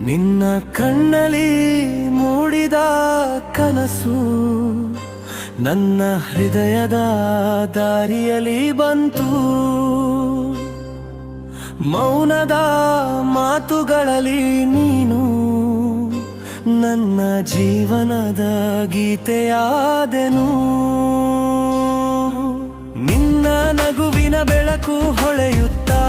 ನಿನ್ನ ಕಣ್ಣಲ್ಲಿ ಮೂಡಿದ ಕನಸು ನನ್ನ ಹೃದಯದ ದಾರಿಯಲ್ಲಿ ಬಂತು. ಮೌನದ ಮಾತುಗಳಲ್ಲಿ ನೀನು ನನ್ನ ಜೀವನದ ಗೀತೆಯಾದೆನು. ನಿನ್ನ ನಗುವಿನ ಬೆಳಕು ಹೊಳೆಯುತ್ತಾ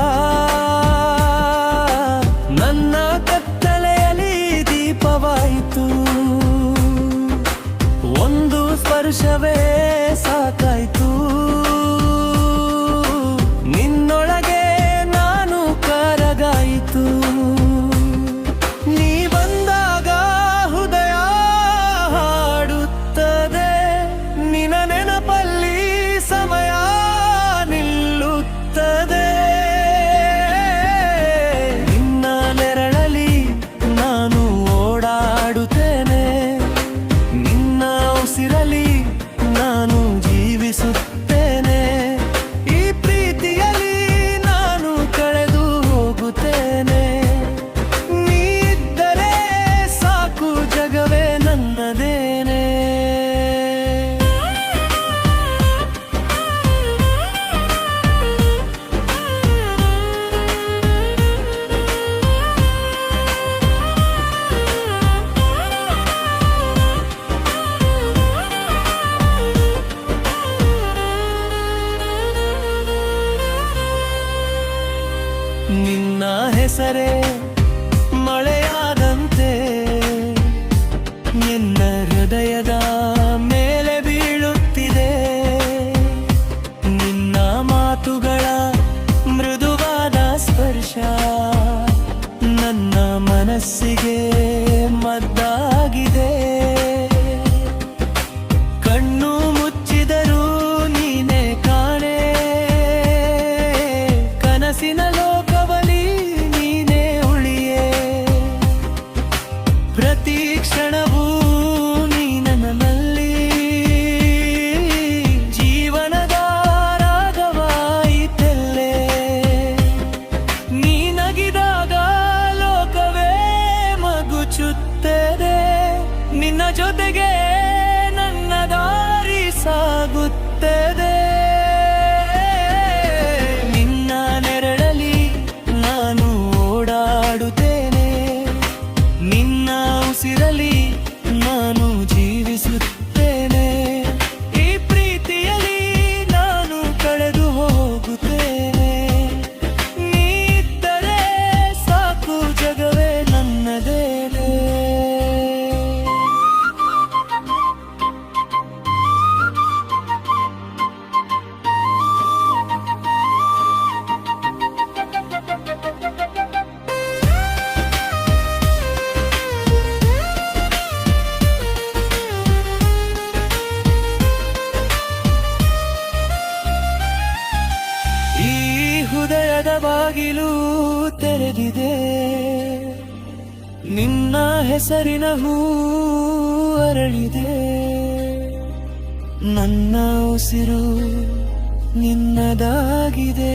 ನನ್ನ ಕತ್ತಲೆಯಲ್ಲಿ ದೀಪವಾಯಿತು. ಒಂದು ಸ್ಪರ್ಶವೇ ಸಾಕಾಯ್ತು, ನಿನ್ನೊಳಗೆ ನಾನು ಕರಗಾಯಿತು. ನೀ ಬಂದಾಗ ಹೃದಯ ಹಾಡುತ್ತದೆ, ನಿನ್ನ ನೆನಪಲ್ಲಿ ಸಮಯ ನಿಲ್ಲುತ್ತದೆ. ನಿನ್ನ ನೆರಳಲ್ಲಿ ನಾನು ಓಡಾಡುತ್ತೇನೆ, ನಿನ್ನ ಉಸಿರಲಿ ನಾನು ಜೀವಿಸುತ್ತೇನೆ. ಈ ಪ್ರೀತಿಯಲ್ಲಿ ನಾನು ಕಳೆದು ಹೋಗುತ್ತೇನೆ. ನೀ ಇದ್ದರೆ ಸಾಕು, ಜಗವೇ ನನ್ನದೇನೆ. ನಿನ್ನ ಹೆಸರೇ ಮಳೆಯಾದಂತೆ ನಿನ್ನ ಹೃದಯದ ಮೇಲೆ ಬೀಳುತ್ತಿದೆ. ನಿನ್ನ ಮಾತುಗಳ ಮೃದುವಾದ ಸ್ಪರ್ಶ ನನ್ನ ಮನಸ್ಸಿಗೆ ಮದ್ದಾಗಿದೆ. ಕಣ್ಣು ಮುಚ್ಚಿದರೂ ನೀನೇ ಕಾಣೆ, ಕನಸಿನ ಲೋಕವಲಿ ನೀನೇ ಉಳಿಯೇ. ಪ್ರತಿ ಕ್ಷಣವೂ ನೀ ನನ್ನಲ್ಲಿ ಜೀವನದ ರಾಗವಾಯಿತೆಲ್ಲೇ. ನೀ ನಗಿದಾಗ ಲೋಕವೇ ಮಗುಚುತ್ತದೆ, ನಿನ್ನ ಜೊತೆಗೆ ನನ್ನ ದಾರಿ ಸಾಗುತ್ತದೆ. ನಿನ್ನ ನೆರಳಲ್ಲಿ ನಾನು ಓಡಾಡುತ್ತೇನೆ, ನಿನ್ನ ಉಸಿರಲಿ ನಾನು ಜೀವಿಸುತ್ತೇನೆ. ಈ ಪ್ರೀತಿಯಲ್ಲಿ ನಾನು ಕಳೆದು ಹೋಗುತ್ತೇನೆ. ನೀ ಇದ್ದರೆ ಸಾಕು, ಜಗವೇ ನನ್ನದೇನೆ. ಈ ಹೃದಯದ ಬಾಗಿಲು ತೆರೆದಿದೆ, ನಿನ್ನ ಹೆಸರಿನ ಹೂ ಅರಳಿದೆ. ನನ್ನ ಉಸಿರು ನಿನ್ನದಾಗಿದೆ.